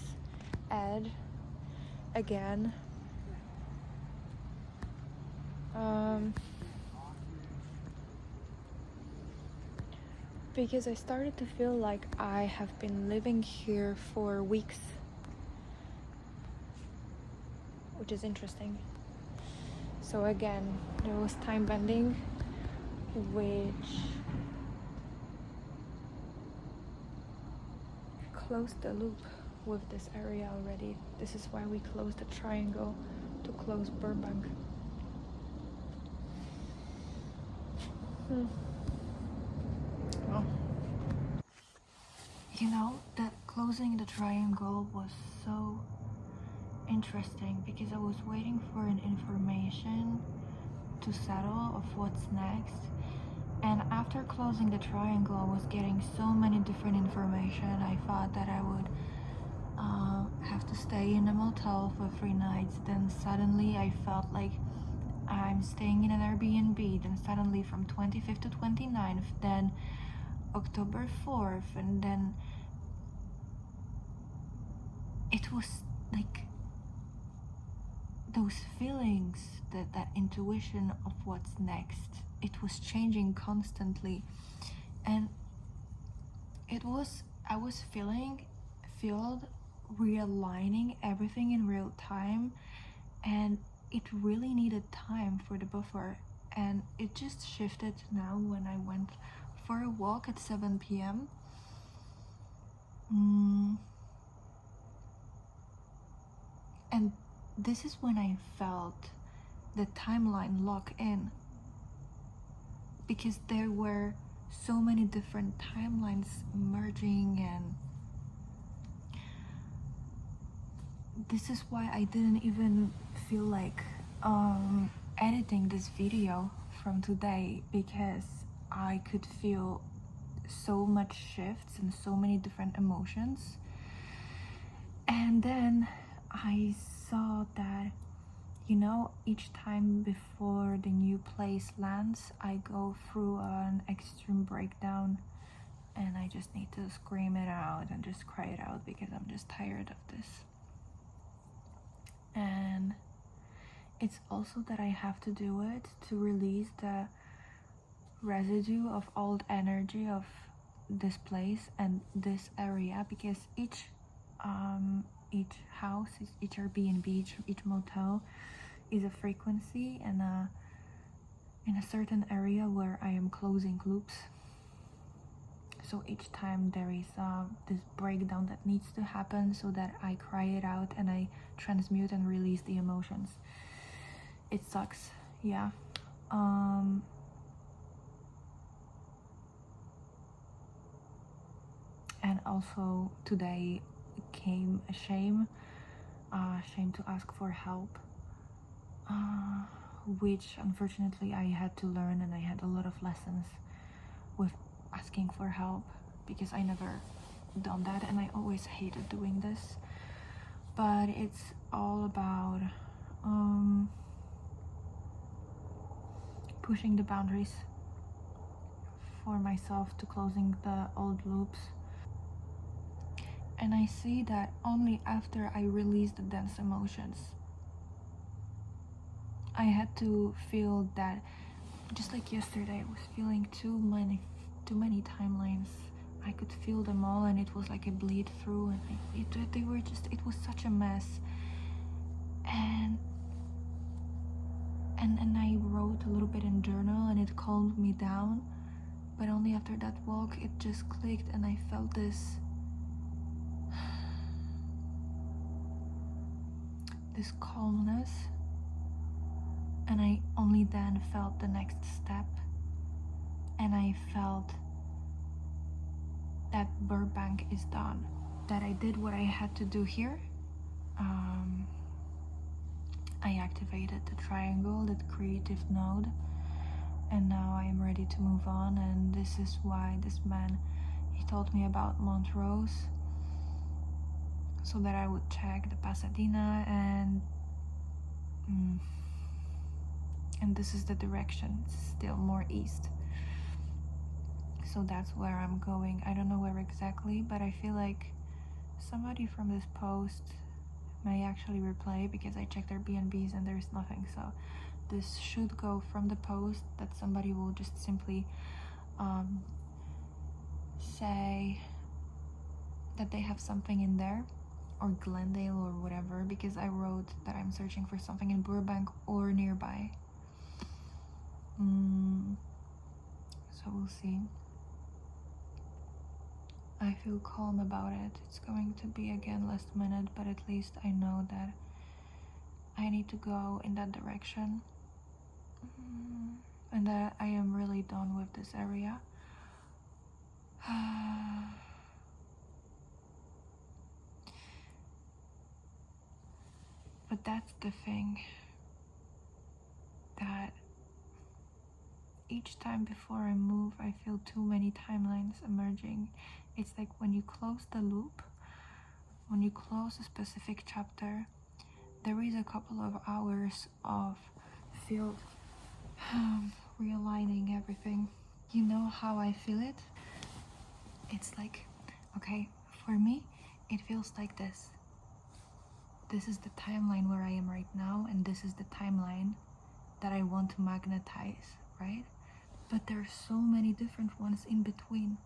edge again. Because I started to feel like I have been living here for weeks, which is interesting. So again, there was time bending, which closed the loop with this area already. This is why we closed the triangle, to close Burbank. Well, you know, that closing the triangle was so interesting because I was waiting for an information to settle of what's next, and after closing the triangle I was getting so many different information. I thought that I would have to stay in a motel for 3 nights, then suddenly I felt like I'm staying in an Airbnb, then suddenly from 25th to 29th, then October 4th, and then it was like those feelings, that intuition of what's next, it was changing constantly, and I was filled realigning everything in real time, and it really needed time for the buffer, and it just shifted now when I went for a walk at 7 p.m. And this is when I felt the timeline lock in, because there were so many different timelines merging, and this is why I didn't even feel like editing this video from today, because I could feel so much shifts and so many different emotions. And then I saw that, you know, each time before the new place lands, I go through an extreme breakdown, and I just need to scream it out and just cry it out because I'm just tired of this. And it's also that I have to do it to release the residue of old energy of this place and this area, because each house, each Airbnb, each motel is a frequency and in a certain area where I am closing loops. So each time there is this breakdown that needs to happen so that I cry it out and I transmute and release the emotions. It sucks, yeah. And also today came a shame to ask for help, which unfortunately I had to learn, and I had a lot of lessons with asking for help, because I never done that and I always hated doing this. But it's all about pushing the boundaries for myself, to closing the old loops. And I see that only after I release the dense emotions, I had to feel that, just like yesterday, I was feeling too many timelines. I could feel them all, and it was like a bleed through, and it was such a mess. And I wrote a little bit in journal, and it calmed me down. But only after that walk, it just clicked, and I felt this calmness, and I only then felt the next step, and I felt that Burbank is done, that I did what I had to do here. I activated the triangle, the creative node, and now I am ready to move on. And this is why this man, he told me about Montrose, so that I would check the Pasadena, and this is the direction. It's still more east, so that's where I'm going. I don't know where exactly, but I feel like somebody from this post may actually reply, because I checked their Airbnbs and there's nothing. So this should go from the post, that somebody will just simply say that they have something in there, or Glendale or whatever, because I wrote that I'm searching for something in Burbank or nearby. So we'll see. I feel calm about it. It's going to be again last minute, but at least I know that I need to go in that direction, and that I am really done with this area. But that's the thing, that each time before I move, I feel too many timelines emerging. It's like when you close the loop, when you close a specific chapter, there is a couple of hours of field realigning everything. You know how I feel it? It's like, okay, for me, it feels like this. This is the timeline where I am right now, and this is the timeline that I want to magnetize, right? But there are so many different ones in between,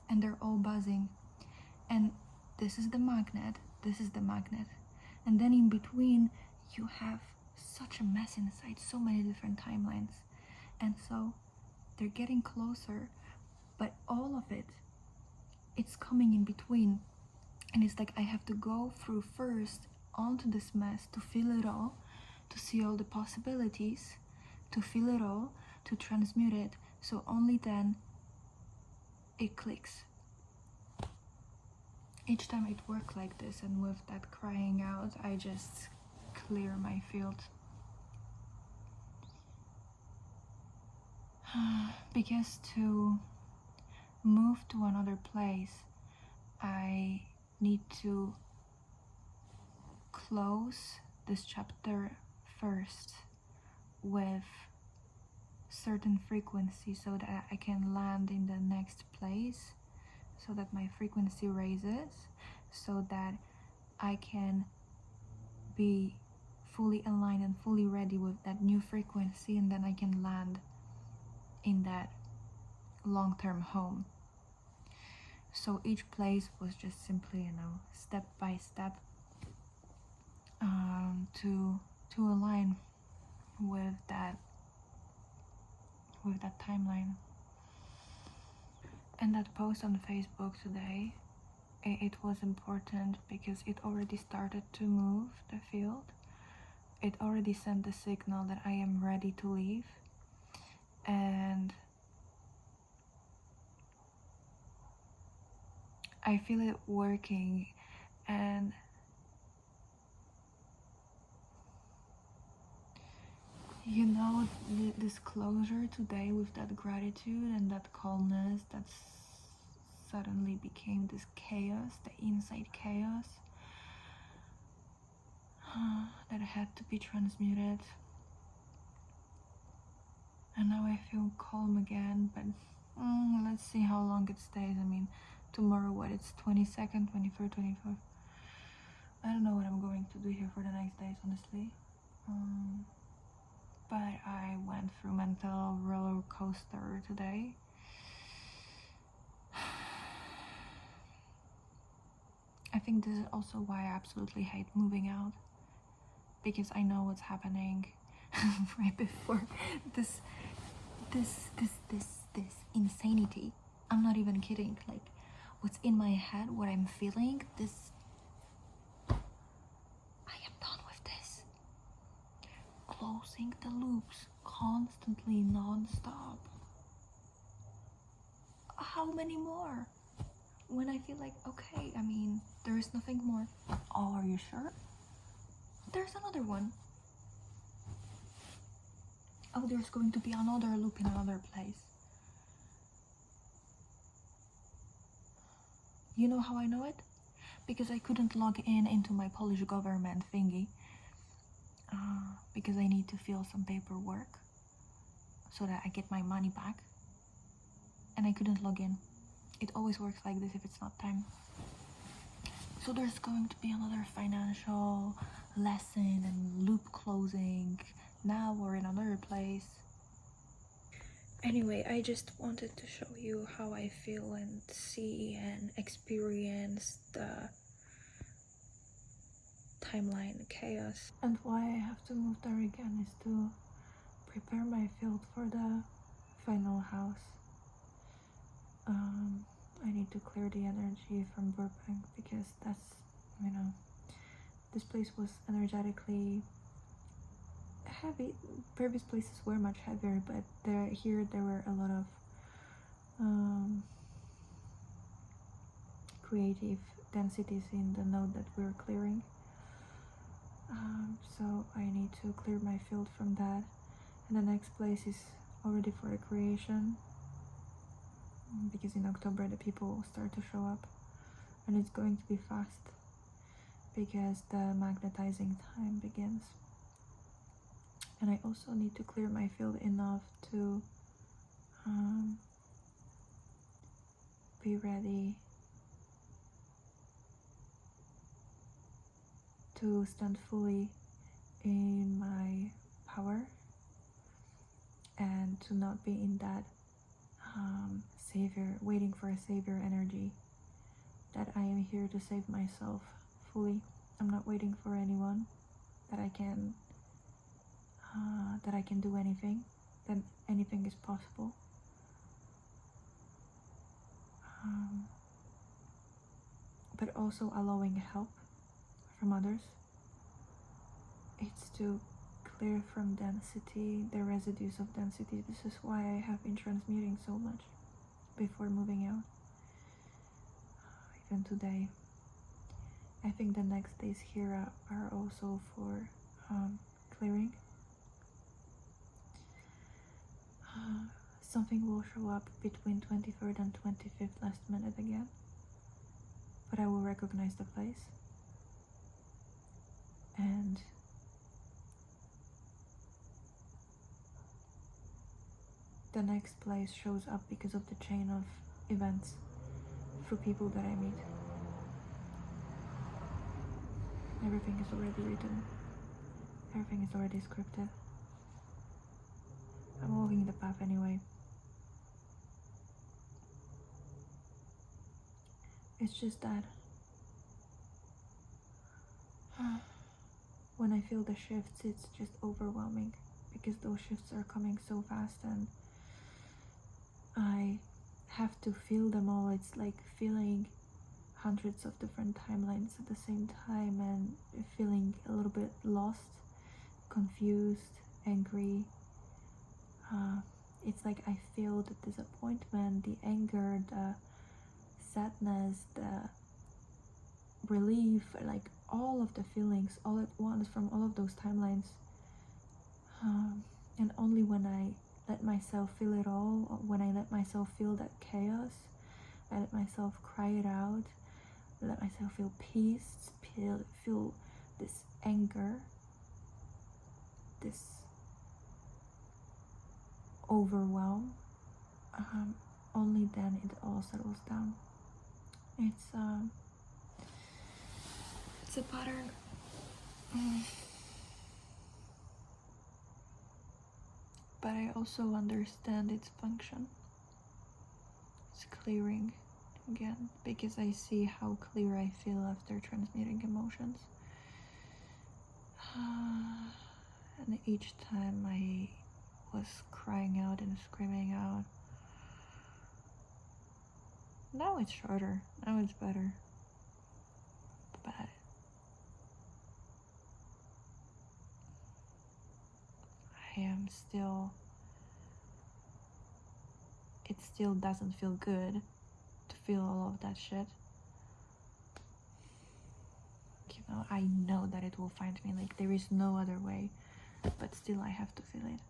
and they're all buzzing. And this is the magnet, this is the magnet. And then in between, you have such a mess inside, so many different timelines. And so they're getting closer, but all of it, it's coming in between. And it's like I have to go through first onto this mess to feel it all, to see all the possibilities, to feel it all, to transmute it, so only then it clicks. Each time it worked like this, and with that crying out, I just clear my field. Because to move to another place, I need to close this chapter first with certain frequency so that I can land in the next place, so that my frequency raises, so that I can be fully aligned and fully ready with that new frequency, and then I can land in that long-term home. So each place was just simply, step by step, to align with that timeline. And that post on Facebook today, it was important because it already started to move the field. It already sent the signal that I am ready to leave, and I feel it working. And this closure today with that gratitude and that calmness that suddenly became this chaos, the inside chaos that had to be transmuted. And now I feel calm again, but let's see how long it stays. I mean, tomorrow, it's 22nd, 23rd, 24th. I don't know what I'm going to do here for the next days, honestly. But I went through mental roller coaster today. I think this is also why I absolutely hate moving out, because I know what's happening right before this insanity. I'm not even kidding. Like, what's in my head, what I'm feeling, I am done with this. Closing the loops constantly, non-stop. How many more? When I feel like, okay, I mean, there is nothing more. Oh, are you sure? There's another one. Oh, there's going to be another loop in another place. You know how I know it? Because I couldn't log into my Polish government thingy. Because I need to fill some paperwork so that I get my money back. And I couldn't log in. It always works like this if it's not time. So there's going to be another financial lesson and loop closing now or in another place. Anyway, I just wanted to show you how I feel and see and experience the timeline chaos. And why I have to move there again is to prepare my field for the final house. I need to clear the energy from Burbank because that's, this place was energetically heavy. Previous places were much heavier, but here there were a lot of creative densities in the node that we're clearing. So I need to clear my field from that. And the next place is already for a creation, because in October the people will start to show up, and it's going to be fast because the magnetizing time begins. And I also need to clear my field enough to be ready to stand fully in my power and to not be in that waiting for a savior energy, that I am here to save myself fully. I'm not waiting for anyone, that I can do anything, that anything is possible. but also allowing help from others. It's to clear from density, the residues of density. This is why I have been transmuting so much before moving out. Even today. I think the next days here are also for clearing. Something will show up between 23rd and 25th last minute again, but I will recognize the place. And the next place shows up because of the chain of events through people that I meet. Everything is already written. Everything is already scripted. I'm walking the path anyway. It's just that when I feel the shifts, it's just overwhelming because those shifts are coming so fast and I have to feel them all. It's like feeling hundreds of different timelines at the same time and feeling a little bit lost, confused, angry. It's like I feel the disappointment, the anger, the sadness, the relief, like all of the feelings all at once from all of those timelines. And only when I let myself feel it all, when I let myself feel that chaos, I let myself cry it out, let myself feel peace, feel this anger, this overwhelm, only then it all settles down. It's a pattern. But I also understand its function. It's clearing again, because I see how clear I feel after transmuting emotions. And each time I was crying out and screaming out. Now it's shorter, now it's better. But I am still, it still doesn't feel good to feel all of that shit. You know, I know that it will find me, like there is no other way, but still I have to feel it.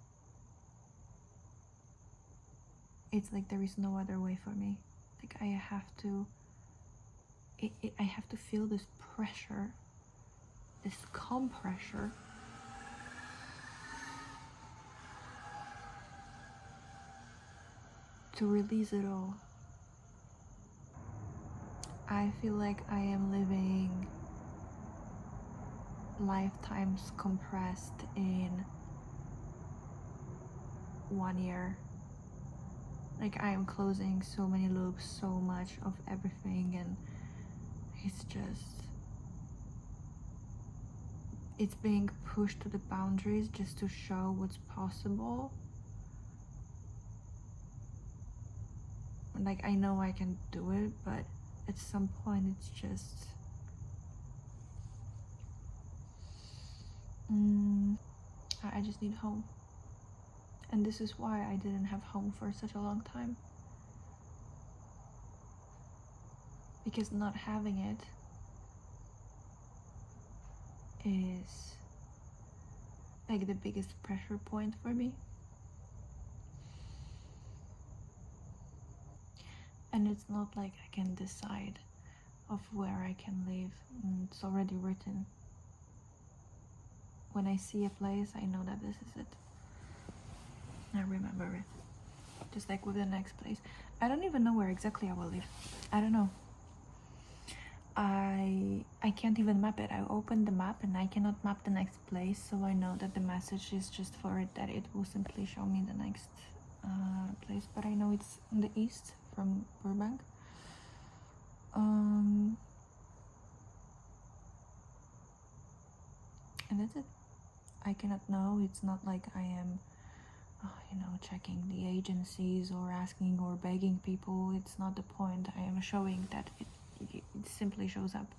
It's like there is no other way for me. Like I have to, I have to feel this pressure, this compression to release it all. I feel like I am living lifetimes compressed in 1 year. Like I am closing so many loops, so much of everything, and it's just, it's being pushed to the boundaries just to show what's possible. Like I know I can do it, but at some point it's just I just need home. And this is why I didn't have home for such a long time, because not having it is like the biggest pressure point for me. And it's not like I can decide of where I can live. It's already written. When I see a place, I know that this is it. I remember it. Just like with the next place. I don't even know where exactly I will live. I don't know. I can't even map it. I opened the map and I cannot map the next place, so I know that the message is just for it, that it will simply show me the next place. But I know it's in the east from Burbank. And that's it. I cannot know. It's not like I am checking the agencies or asking or begging people. It's not the point. I am showing that it simply shows up.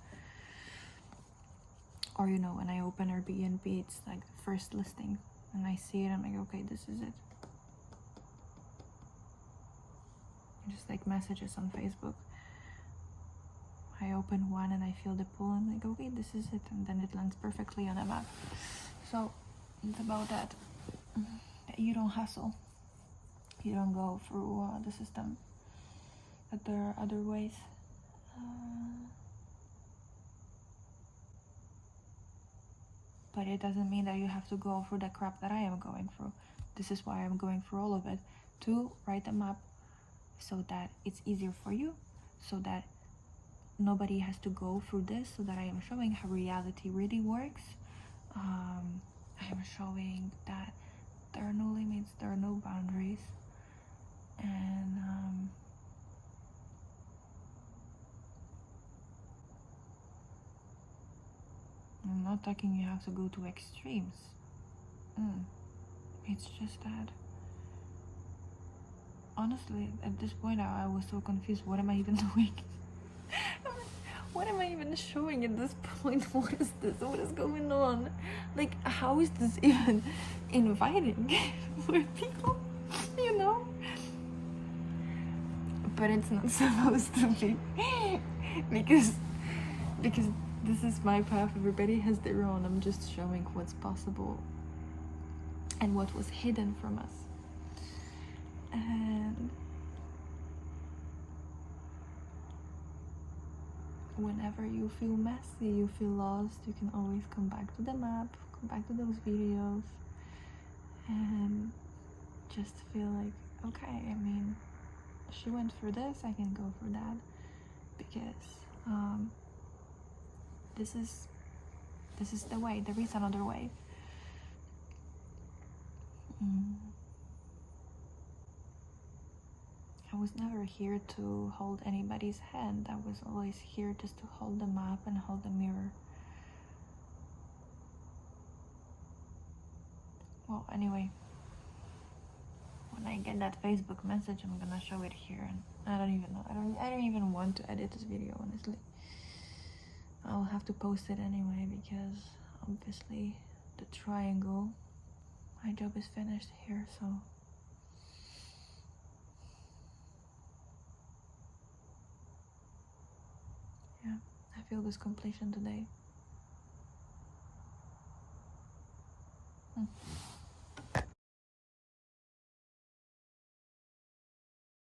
Or, you know, when I open Airbnb, it's like the first listing, and I see it, I'm like, okay, this is it. Just like messages on Facebook. I open one and I feel the pull, and I'm like, okay, this is it, and then it lands perfectly on a map. So it's about that. You don't hustle. You don't go through the system. But there are other ways. But it doesn't mean that you have to go through the crap that I am going through. This is why I'm going through all of it. To write a map so that it's easier for you, so that nobody has to go through this, so that I am showing how reality really works. I am showing that there are no limits, there are no boundaries, and I'm not talking you have to go to extremes. It's just that, honestly, at this point I was so confused. What am I even doing? What am I even showing at this point? What is this? What is going on? Like, how is this even inviting for people? You know? But it's not supposed to be. because this is my path. Everybody has their own. I'm just showing what's possible and what was hidden from us. And whenever you feel messy, you feel lost, you can always come back to the map, come back to those videos, and just feel like, okay, I mean, she went through this, I can go through that, because this is the way. There is another way. I was never here to hold anybody's hand. I was always here just to hold the map and hold the mirror. Well, anyway, when I get that Facebook message, I'm gonna show it here, and I don't even know. I don't even want to edit this video, honestly. I'll have to post it anyway, because obviously the triangle, my job is finished here, so yeah, I feel this completion today.